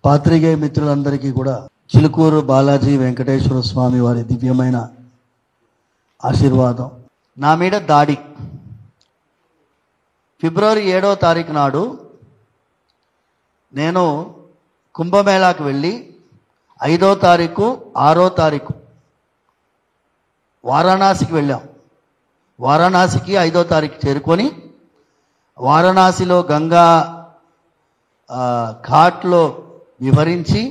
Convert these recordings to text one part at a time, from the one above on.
పాత్రికేయ మిత్రులందరికీ కూడా చిలుకూరు బాలాజీ వెంకటేశ్వర స్వామి వారి దివ్యమైన ఆశీర్వాదం. నా మీద దాడి ఫిబ్రవరి 7వ తారీఖు నాడు నేను కుంభమేళాకు వెళ్ళి 5వ తారీఖు 6వ తారీఖు వారణాసికి వెళ్ళాం. వారణాసికి 5వ తారీఖు చేరుకొని వారణాసిలో గంగా ఘాట్లో వివరించి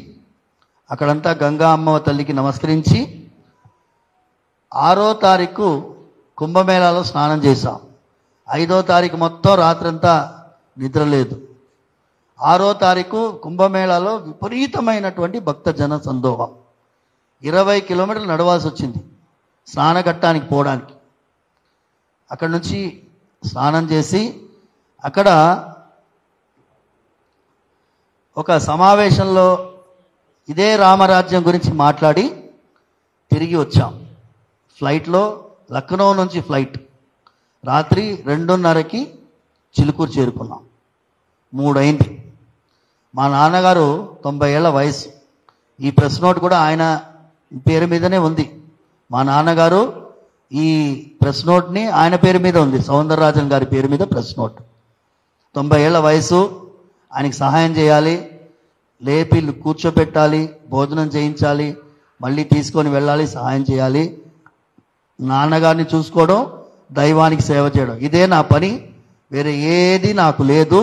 అక్కడంతా గంగా అమ్మ తల్లికి నమస్కరించి 6వ తారీఖు కుంభమేళాలో స్నానం చేశాం. 5వ తారీఖు మొత్తం రాత్రంతా నిద్ర లేదు. 6వ తారీఖు కుంభమేళాలో విపరీతమైనటువంటి భక్తజన సందోహం. 20 కిలోమీటర్లు నడవాల్సి వచ్చింది స్నానఘట్టానికి పోవడానికి. అక్కడి నుంచి స్నానం చేసి అక్కడ ఒక సమావేశంలో ఇదే రామరాజ్యం గురించి మాట్లాడి తిరిగి వచ్చాం. ఫ్లైట్లో లక్నో నుంచి ఫ్లైట్ రాత్రి 2:30కి చిలుకూరు చేరుకున్నాం. 3 అయింది. మా నాన్నగారు 90 ఏళ్ల వయసు. ఈ ప్రెస్ నోట్ కూడా ఆయన పేరు మీదనే ఉంది. మా నాన్నగారు ఈ ప్రెస్ నోట్ని ఆయన పేరు మీద ఉంది, సౌందరరాజన్ గారి పేరు మీద ప్రెస్ నోట్. 90 ఏళ్ల వయసు. ఆయనకి సహాయం చేయాలి, లేపి కూర్చోపెట్టాలి, భోజనం చేయించాలి, మళ్ళీ తీసుకొని వెళ్ళాలి, సహాయం చేయాలి, నాన్నగారిని చూసుకోవడం, దైవానికి సేవ చేయడం, ఇదే నా పని. వేరే ఏది నాకు లేదు.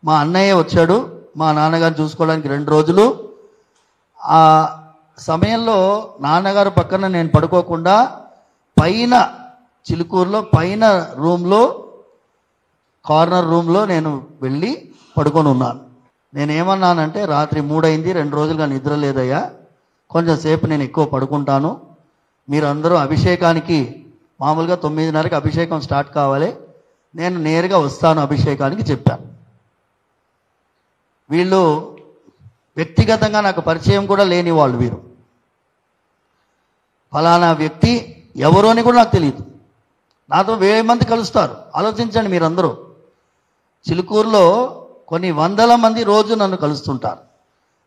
మా అన్నయ్య వచ్చాడు మా నాన్నగారిని చూసుకోవడానికి 2 రోజులు. ఆ సమయంలో నాన్నగారు పక్కన నేను పడుకోకుండా పైన చిలుకూరులో పైన రూమ్లో కార్నర్ రూమ్లో నేను వెళ్ళి పడుకొని ఉన్నాను. నేనేమన్నానంటే రాత్రి 3 అయింది, 2 రోజులుగా నిద్ర లేదయ్యా, కొంచెం సేపు నేను ఎక్కువ పడుకుంటాను, మీరందరూ అభిషేకానికి మామూలుగా 9:30కి అభిషేకం స్టార్ట్ కావాలి, నేను నేరుగా వస్తాను అభిషేకానికి చెప్పాను. వీళ్ళు వ్యక్తిగతంగా నాకు పరిచయం కూడా లేని వాళ్ళు. వీరు ఫలానా వ్యక్తి ఎవరు అని కూడా నాకు తెలియదు. నాతో 1000 మంది కలుస్తారు. ఆలోచించండి మీరందరూ. చిలుకూరులో కొన్ని 100ల మంది రోజు నన్ను కలుస్తుంటారు.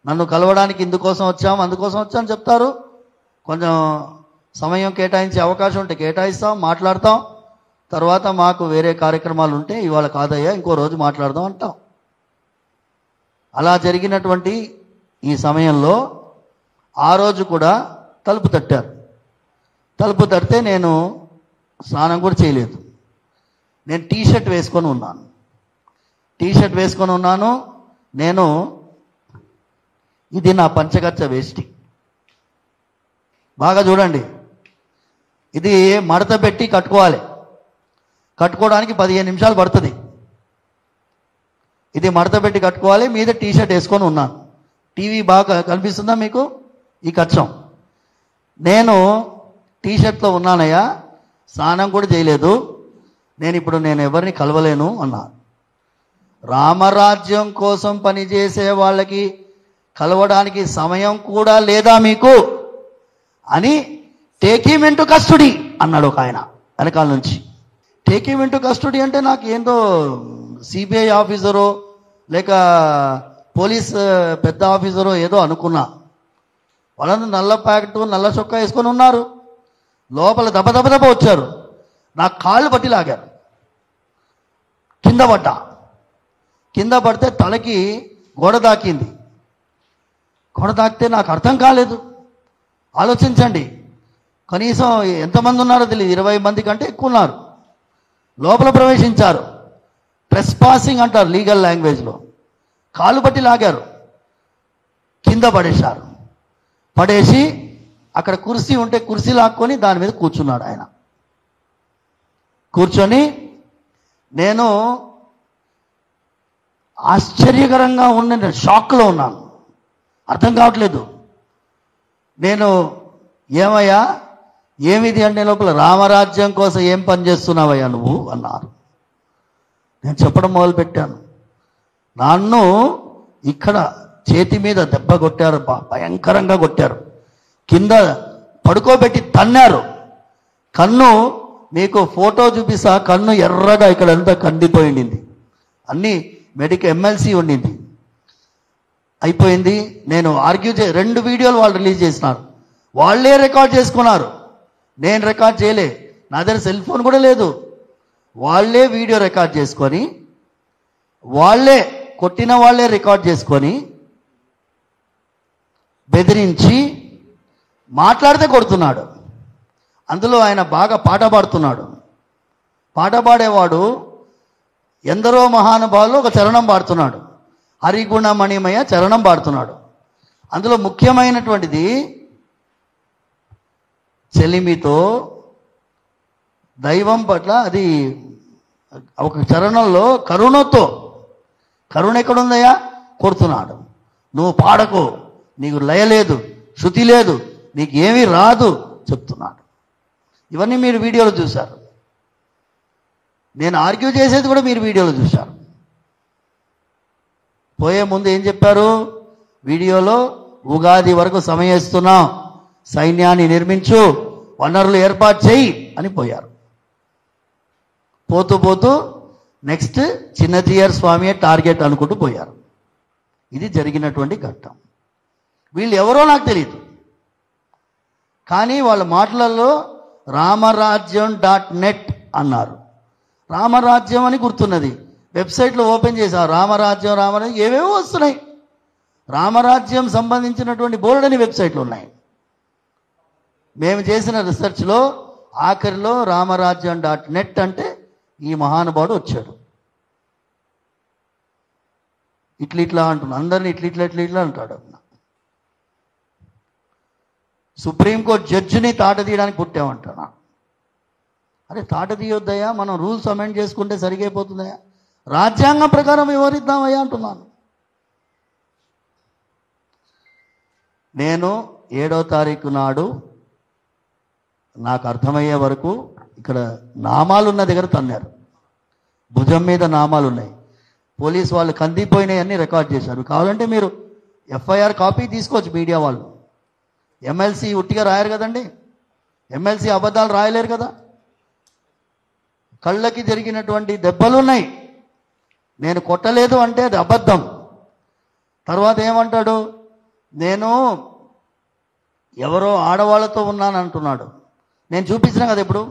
నన్ను కలవడానికి ఇందుకోసం వచ్చాం అందుకోసం వచ్చామని చెప్తారు. కొంచెం సమయం కేటాయించే అవకాశం ఉంటే కేటాయిస్తాం, మాట్లాడతాం. తర్వాత మాకు వేరే కార్యక్రమాలు ఉంటే ఇవాళ కాదయ్యా ఇంకో రోజు మాట్లాడదాం అంటాం. అలా జరిగినటువంటి ఈ సమయంలో ఆ రోజు కూడా తలుపు తట్టారు. తలుపు తడితే నేను స్నానం కూడా చేయలేదు. నేను టీషర్ట్ వేసుకొని ఉన్నాను. నేను ఇది నా పంచగచ్చ వేష్టి. బాగా చూడండి, ఇది మడత పెట్టి కట్టుకోవాలి. కట్టుకోవడానికి 15 నిమిషాలు పడుతుంది. ఇది మడత పెట్టి కట్టుకోవాలి. మీద టీషర్ట్ వేసుకొని ఉన్నాను. టీవీ బాగా కనిపిస్తుందా మీకు? ఈ కచ్చం. నేను టీషర్ట్లో ఉన్నానయ్యా, స్నానం కూడా చేయలేదు, నేను ఎవరిని కలవలేను అన్నా. రామరాజ్యం కోసం పనిచేసే వాళ్ళకి కలవడానికి సమయం కూడా లేదా మీకు అని టేక్ హిమ్ ఇంటూ కస్టడీ అన్నాడు ఒక ఆయన వెనకాల నుంచి. టేక్ హిమ్ ఇంటూ కస్టడీ అంటే నాకు ఏందో సిబిఐ ఆఫీసరో లేక పోలీస్ పెద్ద ఆఫీసరో ఏదో అనుకున్నా. వాళ్ళందరూ నల్ల ప్యాకెట్ నల్ల చొక్కా వేసుకొని ఉన్నారు. లోపల దెబ్బ వచ్చారు. నా కాళ్ళు పట్టి లాగారు. కింద పడితే తలకి గోడ తాకింది. గోడ తాకితే నాకు అర్థం కాలేదు. ఆలోచించండి, కనీసం ఎంతమంది ఉన్నారో తెలియదు, 20 మంది కంటే ఎక్కువ ఉన్నారు. లోపల ప్రవేశించారు. ట్రెస్ పాసింగ్ అంటారు లీగల్ లాంగ్వేజ్లో. కాళ్ళు పట్టి లాగారు, కింద పడేశారు. పడేసి అక్కడ కుర్చీ ఉంటే కుర్చీ లాక్కొని దాని మీద కూర్చున్నాడు ఆయన. కూర్చొని నేను ఆశ్చర్యకరంగా ఉన్న షాక్లో ఉన్నాను. అర్థం కావట్లేదు. నేను ఏమయ్యా ఏమిది అంటే లోపల రామరాజ్యం కోసం ఏం పని చేస్తున్నావయ్యా నువ్వు అన్నారు. నేను చెప్పడం మొదలుపెట్టాను. నన్ను ఇక్కడ చేతి మీద దెబ్బ కొట్టారు, భయంకరంగా కొట్టారు. కింద పడుకోబెట్టి తన్నారు. కన్ను మీకు ఫోటో చూపిస్తా, కన్ను ఎర్రగా ఇక్కడంతా కందిపోయింది. అన్నీ మెడికల్ ఎమ్మెల్సీ ఉండింది. అయిపోయింది. నేను రెండు వీడియోలు వాళ్ళు రిలీజ్ చేసినారు, వాళ్ళే రికార్డ్ చేసుకున్నారు, నేను రికార్డ్ చేయలే, నా దగ్గర సెల్ ఫోన్ కూడా లేదు. వాళ్ళే వీడియో రికార్డ్ చేసుకొని, వాళ్ళే కొట్టిన వాళ్ళే రికార్డ్ చేసుకొని బెదిరించి మాట్లాడితే కొడుతున్నాడు. అందులో ఆయన బాగా పాట పాడుతున్నాడు. పాట పాడేవాడు ఎందరో మహానుభావులు ఒక చరణం పాడుతున్నాడు, హరిగుణమణిమయ చరణం పాడుతున్నాడు. అందులో ముఖ్యమైనటువంటిది చెలిమితో దైవం పట్ల, అది ఒక చరణంలో కరుణ ఎక్కడుందయ్యా, కొడుతున్నాడు. నువ్వు పాడకు, నీకు లయ లేదు, శృతి లేదు, నీకు ఏమీ రాదు చెప్తున్నాడు. ఇవన్నీ మీరు వీడియోలో చూశారు. నేను ఆర్గ్యూ చేసేది కూడా మీరు వీడియోలో చూశారు. పోయే ముందు ఏం చెప్పారు వీడియోలో? ఉగాది వరకు సమయం ఇస్తున్నాం, సైన్యాన్ని నిర్మించు, వనరులు ఏర్పాటు చేయి అని పోయారు. పోతూ పోతూ నెక్స్ట్ చిన్నజీయర్ స్వామి టార్గెట్ అనుకుంటూ పోయారు. ఇది జరిగినటువంటి ఘట్టం. వీళ్ళు ఎవరో నాకు తెలియదు, కానీ వాళ్ళ మాటలలో రామరాజ్యం.net అన్నారు. రామరాజ్యం అని గుర్తున్నది. వెబ్సైట్లో ఓపెన్ చేశారు, రామరాజ్యం ఏవేవో వస్తున్నాయి. రామరాజ్యం సంబంధించినటువంటి బోర్డని వెబ్సైట్లు ఉన్నాయి. మేము చేసిన రీసెర్చ్లో ఆఖరిలో రామరాజ్యం.net అంటే ఈ మహానుభావుడు వచ్చాడు. ఇట్లా అంటున్నాడు, అందరినీ ఇట్లా అంటాడు. సుప్రీంకోర్టు జడ్జిని తాట తీయడానికి పుట్టామంటానా? అరే తాట తీయొద్దయా, మనం రూల్స్ అమెండ్ చేసుకుంటే సరిగైపోతుందయా, రాజ్యాంగం ప్రకారం వివరిద్దామయ్యా అంటున్నాను. నేను 7వ తారీఖు నాడు నాకు అర్థమయ్యే వరకు ఇక్కడ నామాలు ఉన్న దగ్గర తన్నారు, భుజం మీద నామాలు ఉన్నాయి. పోలీసు వాళ్ళు కందిపోయినాయన్నీ రికార్డ్ చేశారు. కావాలంటే మీరు ఎఫ్ఐఆర్ కాపీ తీసుకోవచ్చు మీడియా వాళ్ళు. ఎమ్మెల్సీ ఉట్టిగా రాయరు కదండి, ఎమ్మెల్సీ అబద్ధాలు రాయలేరు కదా. కళ్ళకి జరిగినటువంటి దెబ్బలు ఉన్నాయి. నేను కొట్టలేదు అంటే అది అబద్ధం. తర్వాత ఏమంటాడు, నేను ఎవరో ఆడవాళ్ళతో ఉన్నాను అంటున్నాడు. నేను చూపించిన కదా ఇప్పుడు,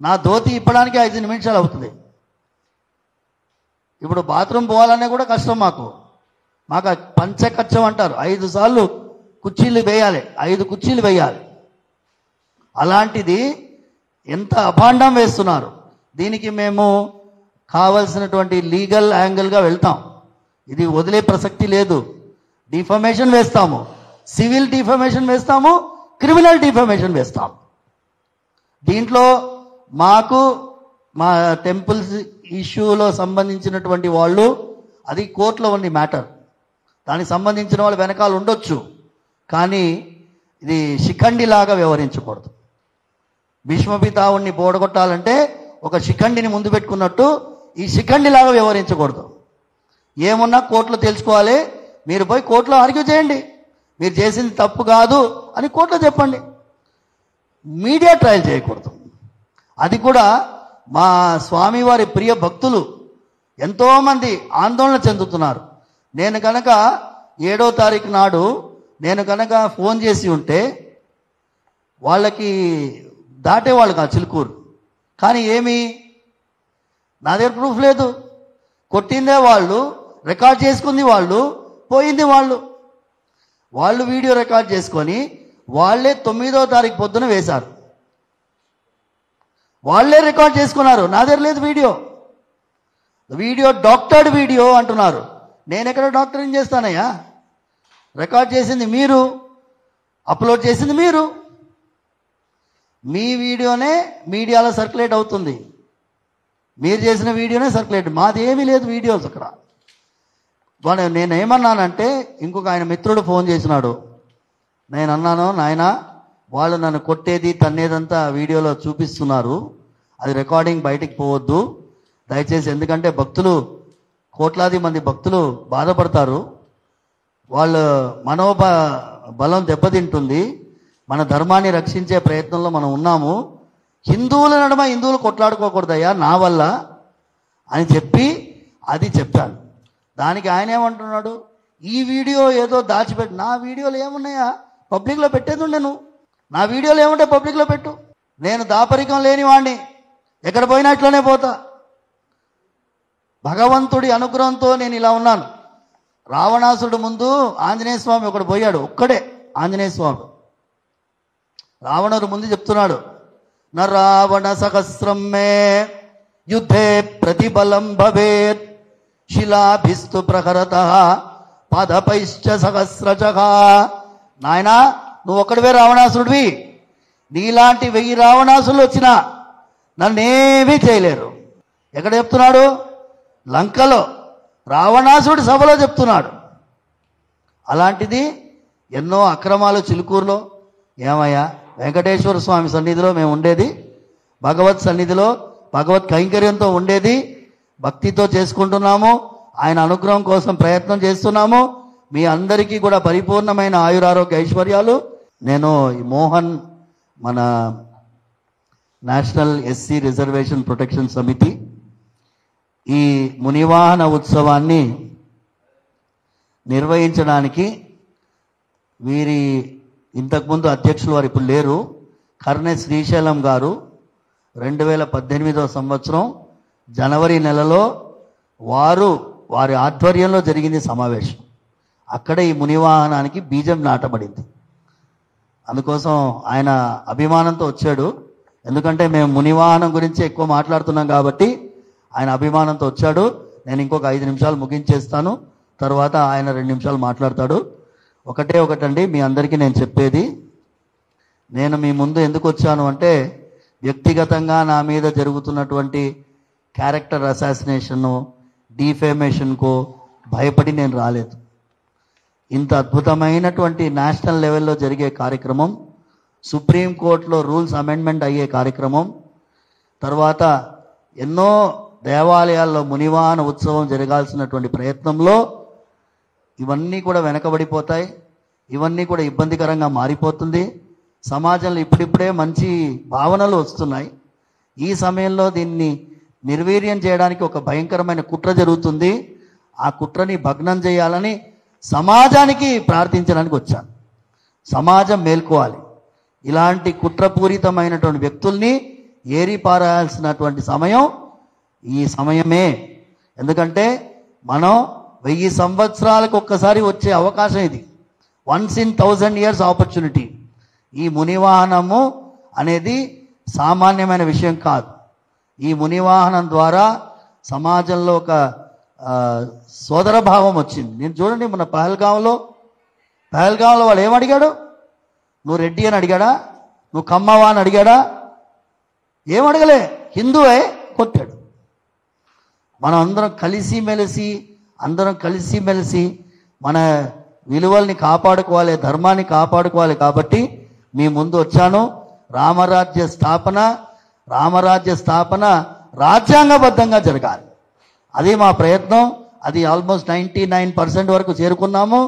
నా ధోతి ఇప్పడానికి 5 నిమిషాలు అవుతుంది. ఇప్పుడు బాత్రూమ్ పోవాలనే కూడా కష్టం మాకు పంచకచ్చం అంటారు. 5 సార్లు కుర్చీలు వేయాలి, 5 కుర్చీలు వేయాలి. అలాంటిది ఎంత అభాండం వేస్తున్నారు. దీనికి మేము కావలసినటువంటి లీగల్ యాంగిల్గా వెళ్తాం. ఇది వదిలే ప్రసక్తి లేదు. డిఫమేషన్ వేస్తాము, సివిల్ డిఫమేషన్ వేస్తాము, క్రిమినల్ డిఫమేషన్ వేస్తాము. దీంట్లో మాకు మా టెంపుల్స్ ఇష్యూలో సంబంధించినటువంటి వాళ్ళు, అది కోర్టులో ఉంది మ్యాటర్, దానికి సంబంధించిన వాళ్ళు వెనకాల ఉండొచ్చు, కానీ ఇది శిఖండిలాగా వ్యవహరించకూడదు. భీష్మపితావుణ్ణి పోడగొట్టాలంటే ఒక శిఖండిని ముందు పెట్టుకున్నట్టు ఈ శిఖండిలాగా వ్యవహరించకూడదు. ఏమున్నా కోర్టులో తెలుసుకోవాలి. మీరు పోయి కోర్టులో ఆర్గ్యూ చేయండి, మీరు చేసింది తప్పు కాదు అని కోర్టులో చెప్పండి. మీడియా ట్రయల్ చేయకూడదు. అది కూడా మా స్వామివారి ప్రియ భక్తులు ఎంతోమంది ఆందోళన చెందుతున్నారు. నేను కనుక 7వ తారీఖు నాడు నేను కనుక ఫోన్ చేసి ఉంటే వాళ్ళకి దాటేవాళ్ళు కాదు చిలుకూరు. కానీ ఏమి, నా దగ్గర ప్రూఫ్ లేదు. కొట్టిందే వాళ్ళు, రికార్డ్ చేసుకుంది వాళ్ళు, పోయింది వాళ్ళు. వాళ్ళు వీడియో రికార్డ్ చేసుకొని వాళ్ళే 9వ తారీఖు పొద్దున వేశారు. వాళ్ళే రికార్డ్ చేసుకున్నారు, నా దగ్గర లేదు వీడియో డాక్టర్డ్ వీడియో అంటున్నారు. నేను ఎక్కడ డాక్టరింగ్ చేస్తానయ్యా? రికార్డ్ చేసింది మీరు, అప్లోడ్ చేసింది మీరు. మీ వీడియోనే మీడియాలో సర్క్యులేట్ అవుతుంది, మీరు చేసిన వీడియోనే సర్క్యులేట్, మాది ఏమీ లేదు వీడియోస్ అక్కడ. నేను ఏమన్నానంటే, ఇంకొక ఆయన మిత్రుడు ఫోన్ చేసినాడు. నేను అన్నాను, నాయన వాళ్ళు నన్ను కొట్టేది తన్నేదంతా వీడియోలో చూపిస్తున్నారు, అది రికార్డింగ్ బయటికి పోవద్దు దయచేసి, ఎందుకంటే భక్తులు, కోట్లాది మంది భక్తులు బాధపడతారు, వాళ్ళ బలం దెబ్బతింటుంది, మన ధర్మాన్ని రక్షించే ప్రయత్నంలో మనం ఉన్నాము, హిందువుల నడుమ హిందువులు కొట్లాడుకోకూడదయ్యా నా వల్ల అని చెప్పి అది చెప్పాను. దానికి ఆయన ఏమంటున్నాడు, ఈ వీడియో ఏదో దాచిపెట్టు. నా వీడియోలు ఏమున్నాయా? పబ్లిక్లో పెట్టేది ఉండే. నువ్వు నా వీడియోలు ఏముంటే పబ్లిక్లో పెట్టు. నేను దాపరికం లేని వాడిని, ఎక్కడ పోయినా ఇట్లనే పోతా. భగవంతుడి అనుగ్రహంతో నేను ఇలా ఉన్నాను. రావణాసురుడు ముందు ఆంజనేయ స్వామి ఒకడు పోయాడు, ఒక్కడే ఆంజనేయ స్వామి. రావణుడు ముందు చెప్తున్నాడు, న రావణ సహస్రం మే యుద్ధే ప్రతిబలం భవేత్ శిలాభిస్తు ప్రహరత పదపైశ్చ సహస్రజః. నాయనా, నువ్వు ఒక్కడివే రావణాసురుడివి. నీలాంటి 1000 రావణాసురులు వచ్చినా నన్నేమీ చేయలేరు. ఎక్కడ చెప్తున్నాడు? లంకలో రావణాసురుడి సభలో చెప్తున్నాడు. అలాంటిది ఎన్నో అక్రమాలు చిలుకూరులో. ఏమయ్యా, వెంకటేశ్వర స్వామి సన్నిధిలో మేము ఉండేది, భగవత్ సన్నిధిలో భగవత్ కైంకర్యంతో ఉండేది, భక్తితో చేసుకుంటున్నాము, ఆయన అనుగ్రహం కోసం ప్రయత్నం చేస్తున్నాము. మీ అందరికీ కూడా పరిపూర్ణమైన ఆయురారోగ్య ఐశ్వర్యాలు. నేను ఈ మోహన్, మన నేషనల్ ఎస్సీ రిజర్వేషన్ ప్రొటెక్షన్ సమితి, ఈ మునివాహన ఉత్సవాన్ని నిర్వహించడానికి వీరి ఇంతకుముందు అధ్యక్షులు వారు ఇప్పుడు లేరు, కర్నె శ్రీశైలం గారు 2018వ సంవత్సరం జనవరి నెలలో వారి ఆధ్వర్యంలో జరిగింది సమావేశం. అక్కడే ఈ మునివాహనానికి బీజం నాటబడింది. అందుకోసం ఆయన అభిమానంతో వచ్చాడు. ఎందుకంటే మేము మునివాహనం గురించి ఎక్కువ మాట్లాడుతున్నాం కాబట్టి ఆయన అభిమానంతో వచ్చాడు. నేను ఇంకొక 5 నిమిషాలు ముగించేస్తాను, తర్వాత ఆయన 2 నిమిషాలు మాట్లాడతాడు. ఒకటండి, మీ అందరికీ నేను చెప్పేది, నేను మీ ముందు ఎందుకు వచ్చాను అంటే, వ్యక్తిగతంగా నా మీద జరుగుతున్నటువంటి క్యారెక్టర్ అసాసినేషను, డిఫేమేషన్కు భయపడి నేను రాలేదు. ఇంత అద్భుతమైనటువంటి నేషనల్ లెవెల్లో జరిగే కార్యక్రమం, సుప్రీంకోర్టులో రూల్స్ అమెండ్మెంట్ అయ్యే కార్యక్రమం, తర్వాత ఎన్నో దేవాలయాల్లో మునివాహన ఉత్సవం జరగాల్సినటువంటి ప్రయత్నంలో ఇవన్నీ కూడా వెనకబడిపోతాయి. ఇవన్నీ కూడా ఇబ్బందికరంగా మారిపోతుంది. సమాజంలో ఇప్పుడిప్పుడే మంచి భావనలు వస్తున్నాయి. ఈ సమయంలో దీన్ని నిర్వీర్యం చేయడానికి ఒక భయంకరమైన కుట్ర జరుగుతుంది. ఆ కుట్రని భగ్నం చేయాలని సమాజానికి ప్రార్థించడానికి వచ్చాను. సమాజం మేల్కోవాలి. ఇలాంటి కుట్రపూరితమైనటువంటి వ్యక్తుల్ని ఏరిపారాల్సినటువంటి సమయం ఈ సమయమే. ఎందుకంటే మనం 1000 సంవత్సరాలకు ఒక్కసారి వచ్చే అవకాశం ఇది. Once in 1000 years opportunity. ఈ మునివాహనము అనేది సామాన్యమైన విషయం కాదు. ఈ మునివాహనం ద్వారా సమాజంలో ఒక సోదర భావం వచ్చింది. నేను చూడండి, మన పహల్గాంలో వాడు ఏమడిగాడు? నువ్వు రెడ్డి అని అడిగాడా? నువ్వు కమ్మవా అని అడిగాడా? ఏమడగలే, హిందువే, కొట్టాడు. మనం అందరం కలిసిమెలిసి మన విలువల్ని కాపాడుకోవాలి, ధర్మాన్ని కాపాడుకోవాలి. కాబట్టి మీ ముందు వచ్చాను. రామరాజ్య స్థాపన రాజ్యాంగబద్ధంగా జరగాలి. అది మా ప్రయత్నం. అది ఆల్మోస్ట్ 99% వరకు చేరుకున్నాము.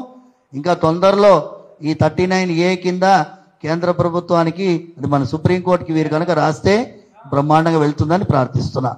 ఇంకా తొందరలో ఈ 39A కింద కేంద్ర ప్రభుత్వానికి, మన సుప్రీంకోర్టుకి వీరు కనుక రాస్తే బ్రహ్మాండంగా వెళ్తుందని ప్రార్థిస్తున్నా.